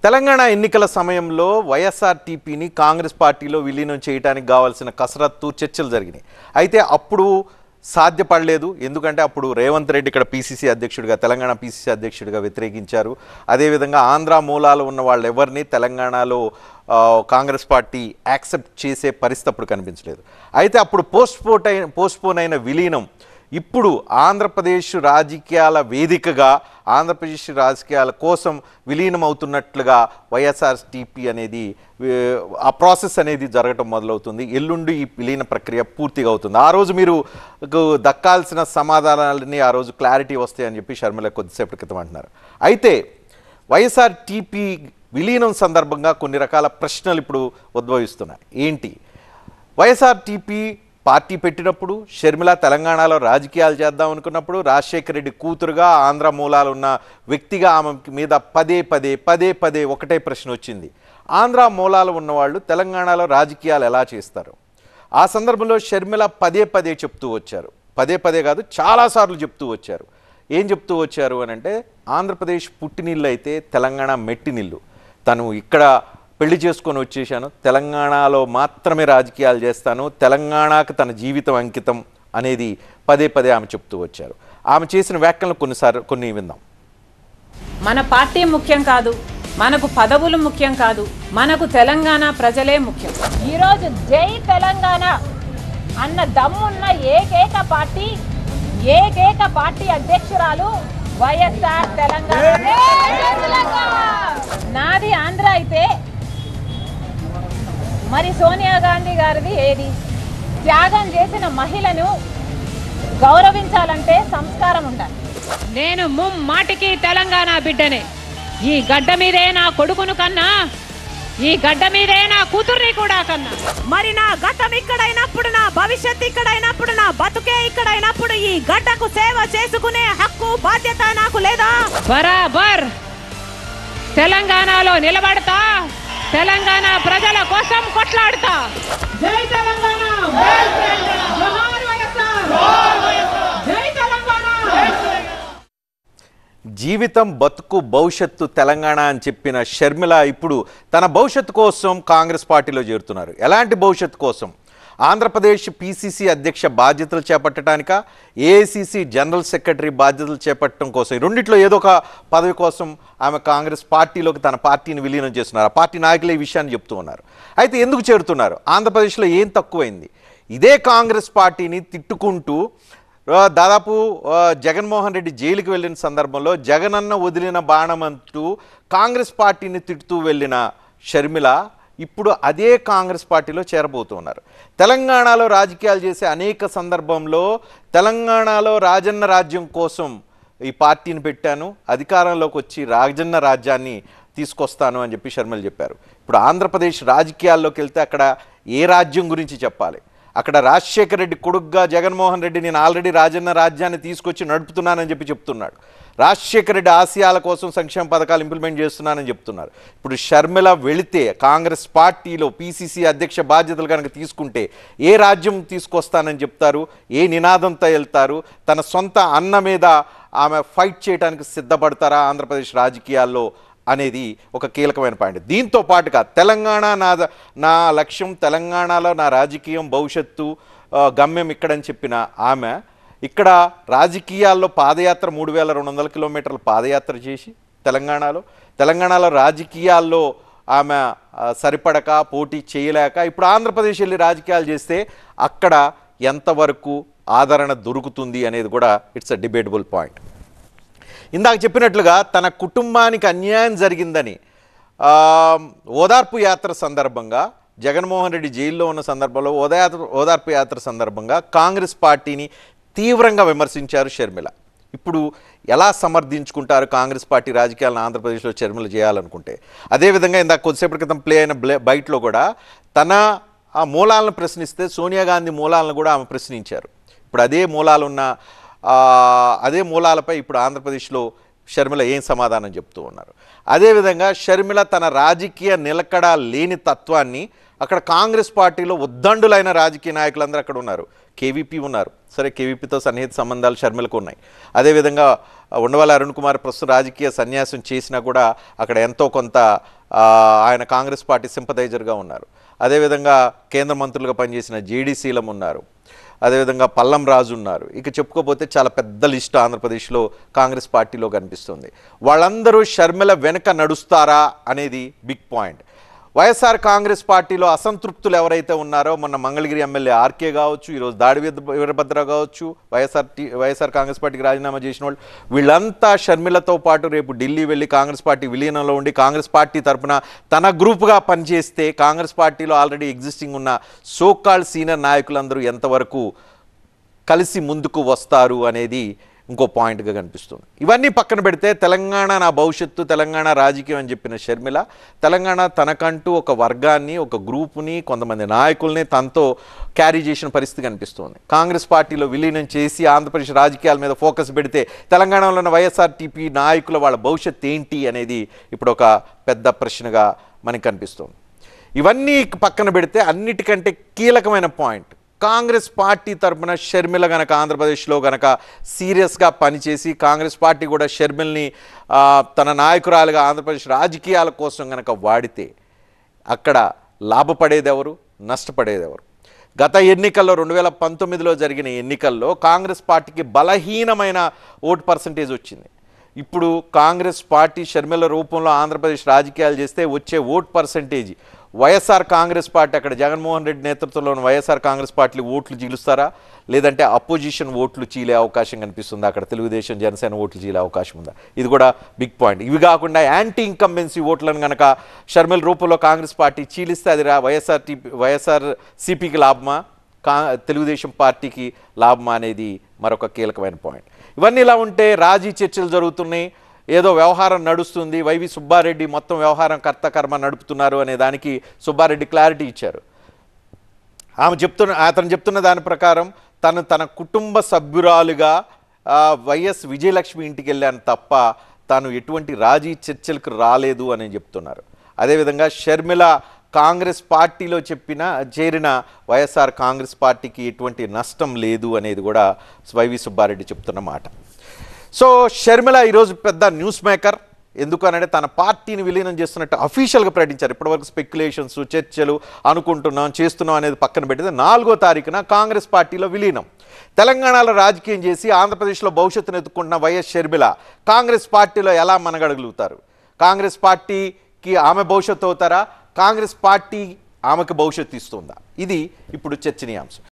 తెలంగాణ ఎన్నికల సమయంలో వైఎస్ఆర్టీపీని కాంగ్రెస్ పార్టీలో విలీనం చేయడానికి కావాల్సిన కసరత్తు చర్చలు జరిగినాయి. అయితే అప్పుడు సాధ్యపడలేదు. ఎందుకంటే అప్పుడు రేవంత్ రెడ్డి ఇక్కడ పీసీసీ అధ్యక్షుడిగా, తెలంగాణ పీసీసీ అధ్యక్షుడిగా వ్యతిరేకించారు. అదేవిధంగా ఆంధ్ర మూలాలు ఉన్న వాళ్ళు ఎవరిని తెలంగాణలో కాంగ్రెస్ పార్టీ యాక్సెప్ట్ చేసే పరిస్థితి అప్పుడు కనిపించలేదు. అయితే అప్పుడు పోస్ట్పోన్ అయిన విలీనం ఇప్పుడు ఆంధ్రప్రదేశ్ రాజకీయాల వేదికగా, ఆంధ్రప్రదేశ్ రాజకీయాల కోసం విలీనం అవుతున్నట్లుగా వైఎస్ఆర్టీపీ అనేది ఆ ప్రాసెస్ అనేది జరగటం మొదలవుతుంది. ఎల్లుండి ఈ విలీన ప్రక్రియ పూర్తిగా అవుతుంది. ఆ రోజు మీరు దక్కాల్సిన సమాధానాలని ఆ రోజు క్లారిటీ వస్తాయని చెప్పి షర్మిల కొద్దిసేపటి క్రితం అంటున్నారు. అయితే వైఎస్ఆర్టీపీ విలీనం సందర్భంగా కొన్ని రకాల ప్రశ్నలు ఇప్పుడు ఉద్భవిస్తున్నాయి. ఏంటి, వైఎస్ఆర్టీపీ పార్టీ పెట్టినప్పుడు షర్మిల తెలంగాణలో రాజకీయాలు చేద్దాం అనుకున్నప్పుడు రాజశేఖర రెడ్డి కూతురుగా, ఆంధ్ర మూలాలు ఉన్న వ్యక్తిగా ఆమె మీద పదే పదే ఒకటే ప్రశ్న వచ్చింది. ఆంధ్ర మూలాలు ఉన్నవాళ్ళు తెలంగాణలో రాజకీయాలు ఎలా చేస్తారు? ఆ సందర్భంలో షర్మిల పదే చెప్తూ వచ్చారు. పదే కాదు, చాలాసార్లు చెప్తూ వచ్చారు. ఏం చెప్తూ వచ్చారు అని అంటే, ఆంధ్రప్రదేశ్ పుట్టినిల్లు అయితే తెలంగాణ మెట్టినిల్లు. తను ఇక్కడ పెళ్లి చేసుకొని వచ్చేసాను, తెలంగాణలో మాత్రమే రాజకీయాలు చేస్తాను, తెలంగాణకు తన జీవితం అంకితం అనేది పదే ఆమె చెప్తూ వచ్చారు. ఆమె చేసిన వ్యాఖ్యలను కొన్ని విందాం. మన పార్టీ ముఖ్యం కాదు, మనకు పదవులు ముఖ్యం కాదు, మనకు తెలంగాణ ప్రజలే ముఖ్యం. ఈరోజు జై తెలంగాణ అన్న దమ్మున్న ఏకైక పార్టీ అధ్యక్షురాలు వైఎస్ఆర్ తెలంగాణ. నాది ఆంధ్ర అయితే మరి సోనియా గాంధీ గారిది ఏది? త్యాగం చేసిన మహిళను గౌరవించాలంటే సంస్కారం ఉండాలి. నేను మాటికి తెలంగాణ బిడ్డనే. ఈ గడ్డ మీదే నా కొడుకును కన్నా, ఈ గడ్డ మీదే నా కూతుర్ని కూడా కన్నా. మరి నా గతం ఇక్కడైనప్పుడు, నా భవిష్యత్ ఇక్కడైనప్పుడు, నా బతుకే ఇక్కడైనప్పుడు ఈ గడ్డకు సేవ చేసుకునే హక్కు, బాధ్యత నాకు లేదా? బరాబర్ తెలంగాణలో నిలబడతా, తెలంగాణ ప్రజల కోసం కొట్లాడతా. జై తెలంగాణ, జోహార్ వైఎస్ఆర్, జై తెలంగాణ. జీవితం, బతుకు, భవిష్యత్తు తెలంగాణ అని చెప్పిన షర్మిల ఇప్పుడు తన భవిష్యత్తు కోసం కాంగ్రెస్ పార్టీలో చేరుతున్నారు. ఎలాంటి భవిష్యత్తు కోసం? ఆంధ్రప్రదేశ్ పీసీసీ అధ్యక్ష బాధ్యతలు చేపట్టడానిక, ఏఐసీసీ జనరల్ సెక్రటరీ బాధ్యతలు చేపట్టడం కోసం, ఈ రెండిట్లో ఏదో ఒక పదవి కోసం ఆమె కాంగ్రెస్ పార్టీలోకి తన పార్టీని విలీనం చేస్తున్నారు. ఆ పార్టీ నాయకులు ఈ విషయాన్ని చెప్తూ ఉన్నారు. అయితే ఎందుకు చేరుతున్నారు? ఆంధ్రప్రదేశ్లో ఏం తక్కువైంది? ఇదే కాంగ్రెస్ పార్టీని తిట్టుకుంటూ దాదాపు జగన్మోహన్ రెడ్డి జైలుకి వెళ్ళిన సందర్భంలో జగనన్న వదిలిన బాణం అంటూ కాంగ్రెస్ పార్టీని తిట్టుతూ వెళ్ళిన షర్మిల ఇప్పుడు అదే కాంగ్రెస్ పార్టీలో చేరబోతున్నారు. తెలంగాణలో రాజకీయాలు చేసే అనేక సందర్భంలో తెలంగాణలో రాజన్న రాజ్యం కోసం ఈ పార్టీని పెట్టాను, అధికారంలోకి వచ్చి రాజన్న రాజ్యాన్ని తీసుకొస్తాను అని చెప్పి షర్మిల చెప్పారు. ఇప్పుడు ఆంధ్రప్రదేశ్ రాజకీయాల్లోకి వెళ్తే అక్కడ ఏ రాజ్యం గురించి చెప్పాలి? అక్కడ రాజశేఖర రెడ్డి కొడుకుగా జగన్మోహన్ రెడ్డి నేను ఆల్రెడీ రాజన్న రాజ్యాన్ని తీసుకొచ్చి నడుపుతున్నానని చెప్పి చెప్తున్నాడు. రాజశేఖర రెడ్డి ఆశయాల కోసం సంక్షేమ పథకాలు ఇంప్లిమెంట్ చేస్తున్నానని చెప్తున్నారు. ఇప్పుడు షర్మిల వెళితే కాంగ్రెస్ పార్టీలో పీసీసీ అధ్యక్ష బాధ్యతలు కనుక తీసుకుంటే ఏ రాజ్యం తీసుకొస్తానని చెప్తారు? ఏ నినాదంతో వెళ్తారు? తన సొంత అన్న మీద ఆమె ఫైట్ చేయడానికి సిద్ధపడతారా ఆంధ్రప్రదేశ్ రాజకీయాల్లో అనేది ఒక కీలకమైన పాయింట్. దీంతో పాటుగా తెలంగాణ నా లక్ష్యం, తెలంగాణలో నా రాజకీయం, భవిష్యత్తు గమ్యం ఇక్కడని చెప్పిన ఆమె ఇక్కడ రాజకీయాల్లో పాదయాత్ర 3200 కిలోమీటర్ల పాదయాత్ర చేసి తెలంగాణలో రాజకీయాల్లో ఆమె సరిపడక, పోటీ చేయలేక ఇప్పుడు ఆంధ్రప్రదేశ్ వెళ్ళి రాజకీయాలు చేస్తే అక్కడ ఎంతవరకు ఆదరణ దొరుకుతుంది అనేది కూడా ఇట్స్ అ డిబేటబుల్ పాయింట్. ఇందాక చెప్పినట్లుగా తన కుటుంబానికి అన్యాయం జరిగిందని ఓదార్పు యాత్ర సందర్భంగా, జగన్మోహన్ రెడ్డి జైల్లో ఉన్న సందర్భంలో ఓదార్పు యాత్ర సందర్భంగా కాంగ్రెస్ పార్టీని తీవ్రంగా విమర్శించారు షర్మిల. ఇప్పుడు ఎలా సమర్థించుకుంటారు కాంగ్రెస్ పార్టీ రాజకీయాలను ఆంధ్రప్రదేశ్లో షర్మిల చేయాలనుకుంటే? అదేవిధంగా ఇందాక కొద్దిసేపటి క్రితం ప్లే అయిన బయటలో కూడా తన ఆ మూలాలను ప్రశ్నిస్తే సోనియా గాంధీ మూలాలను కూడా ఆమె ప్రశ్నించారు. ఇప్పుడు అదే మూలాలపై ఇప్పుడు ఆంధ్రప్రదేశ్లో షర్మిల ఏం సమాధానం చెప్తూ ఉన్నారు. అదేవిధంగా షర్మిల తన రాజకీయ నిలకడ లేని తత్వాన్ని అక్కడ కాంగ్రెస్ పార్టీలో ఉద్దండులైన రాజకీయ నాయకులందరూ అక్కడ ఉన్నారు. కేవీపీ ఉన్నారు, సరే కేవీపీతో సన్నిహిత సంబంధాలు షర్మిలకు ఉన్నాయి. అదేవిధంగా ఉండవల్లి అరుణ్ కుమార్ ప్రస్తుతం రాజకీయ సన్యాసం చేసినా కూడా అక్కడ ఎంతో కొంత ఆయన కాంగ్రెస్ పార్టీ సింపథైజర్గా ఉన్నారు. అదేవిధంగా కేంద్ర మంత్రులుగా పనిచేసిన జేడీ శీలం ఉన్నారు, అదేవిధంగా పల్లం రాజు ఉన్నారు. ఇక చెప్పుకోకపోతే చాలా పెద్ద లిస్ట్ ఆంధ్రప్రదేశ్లో కాంగ్రెస్ పార్టీలో కనిపిస్తుంది. వాళ్ళందరూ షర్మిల వెనుక నడుస్తారా అనేది బిగ్ పాయింట్. వైఎస్ఆర్ కాంగ్రెస్ పార్టీలో అసంతృప్తులు ఎవరైతే ఉన్నారో, మొన్న మంగళగిరి ఎమ్మెల్యే ఆర్కే కావచ్చు, ఈరోజు దాడి వీరభద్ర కావచ్చు, వైఎస్ఆర్ కాంగ్రెస్ పార్టీకి రాజీనామా చేసిన వాళ్ళు, వీళ్ళంతా షర్మిలతో పాటు రేపు ఢిల్లీ వెళ్ళి కాంగ్రెస్ పార్టీ విలీనంలో ఉండి కాంగ్రెస్ పార్టీ తరఫున తన గ్రూప్గా పనిచేస్తే కాంగ్రెస్ పార్టీలో ఆల్రెడీ ఎగ్జిస్టింగ్ ఉన్న సోకాల్డ్ సీనియర్ నాయకులందరూ ఎంతవరకు కలిసి ముందుకు వస్తారు అనేది ఇంకో పాయింట్గా కనిపిస్తుంది. ఇవన్నీ పక్కన పెడితే తెలంగాణ నా భవిష్యత్తు, తెలంగాణ రాజకీయం అని చెప్పిన షర్మిల తెలంగాణ తనకంటూ ఒక వర్గాన్ని, ఒక గ్రూపుని, కొంతమంది నాయకుల్ని తనతో క్యారీ చేసిన పరిస్థితి కనిపిస్తుంది. కాంగ్రెస్ పార్టీలో విలీనం చేసి ఆంధ్రప్రదేశ్ రాజకీయాల మీద ఫోకస్ పెడితే తెలంగాణలో ఉన్న వైఎస్ఆర్టీపీ నాయకుల వాళ్ళ భవిష్యత్తు ఏంటి అనేది ఇప్పుడు ఒక పెద్ద ప్రశ్నగా మనకు కనిపిస్తుంది. ఇవన్నీ పక్కన పెడితే అన్నిటికంటే కీలకమైన పాయింట్, కాంగ్రెస్ పార్టీ తరఫున షర్మిల గనక ఆంధ్రప్రదేశ్లో గనక సీరియస్గా పనిచేసి కాంగ్రెస్ పార్టీ కూడా షర్మిల్ని తన నాయకురాలుగా ఆంధ్రప్రదేశ్ రాజకీయాల కోసం గనక వాడితే అక్కడ లాభపడేదెవరు, నష్టపడేదెవరు? గత ఎన్నికల్లో 2019లో జరిగిన ఎన్నికల్లో కాంగ్రెస్ పార్టీకి బలహీనమైన ఓటు పర్సంటేజ్ వచ్చింది. ఇప్పుడు కాంగ్రెస్ పార్టీ షర్మిల రూపంలో ఆంధ్రప్రదేశ్ రాజకీయాలు చేస్తే వచ్చే vote percentage YSR Congress party, అక్కడ జగన్మోహన్ రెడ్డి నేతృత్వంలోని వైఎస్ఆర్ కాంగ్రెస్ పార్టీ ఓట్లు చీలుస్తారా, లేదంటే అపోజిషన్ ఓట్లు చీలే అవకాశం కనిపిస్తుందా? అక్కడ తెలుగుదేశం జనసేన ఓట్లు చీలే అవకాశం ఉందా? ఇది కూడా బిగ్ పాయింట్. ఇవి కాకుండా యాంటీ ఇన్కంబెన్సీ ఓట్లను కనుక షర్మిల రూపంలో కాంగ్రెస్ పార్టీ చీలిస్తే అది వైఎస్ఆర్సీపీకి లాభమా, తెలుగుదేశం పార్టీకి లాభమా అనేది మరొక కీలకమైన పాయింట్. ఇవన్నీ ఇలా ఉంటే రాజీ చర్చలు జరుగుతున్నాయి, ఏదో వ్యవహారం నడుస్తుంది, వైవి సుబ్బారెడ్డి మొత్తం వ్యవహారం కర్మ నడుపుతున్నారు అనే దానికి సుబ్బారెడ్డి క్లారిటీ ఇచ్చారు. అతను చెప్తున్న దాని ప్రకారం తన కుటుంబ సభ్యురాలుగా వైఎస్ విజయలక్ష్మి ఇంటికి వెళ్ళాను తప్ప తాను ఎటువంటి రాజీ చర్చలకు రాలేదు అని చెప్తున్నారు. అదేవిధంగా షర్మిల కాంగ్రెస్ పార్టీలో చేరిన వైఎస్ఆర్ కాంగ్రెస్ పార్టీకి ఎటువంటి నష్టం లేదు అనేది కూడా వైవి సుబ్బారెడ్డి చెప్తున్న మాట. సో షర్మిల ఈరోజు పెద్ద న్యూస్ మేకర్. ఎందుకనంటే తన పార్టీని విలీనం చేస్తున్నట్టు అఫీషియల్గా ప్రకటించారు. ఇప్పటివరకు స్పెక్యులేషన్స్, చర్చలు, చేస్తున్నాం అనేది పక్కన పెట్టితే 4వ తారీఖున కాంగ్రెస్ పార్టీలో విలీనం. తెలంగాణలో రాజకీయం చేసి ఆంధ్రప్రదేశ్లో భవిష్యత్తును ఎత్తుకుంటున్న వైఎస్ షర్మిల కాంగ్రెస్ పార్టీలో ఎలా మనగడగలుగుతారు? కాంగ్రెస్ పార్టీకి ఆమె భవిష్యత్తు అవుతారా, కాంగ్రెస్ పార్టీ ఆమెకు భవిష్యత్తు ఇస్తుందా? ఇది ఇప్పుడు చర్చనీయాంశం.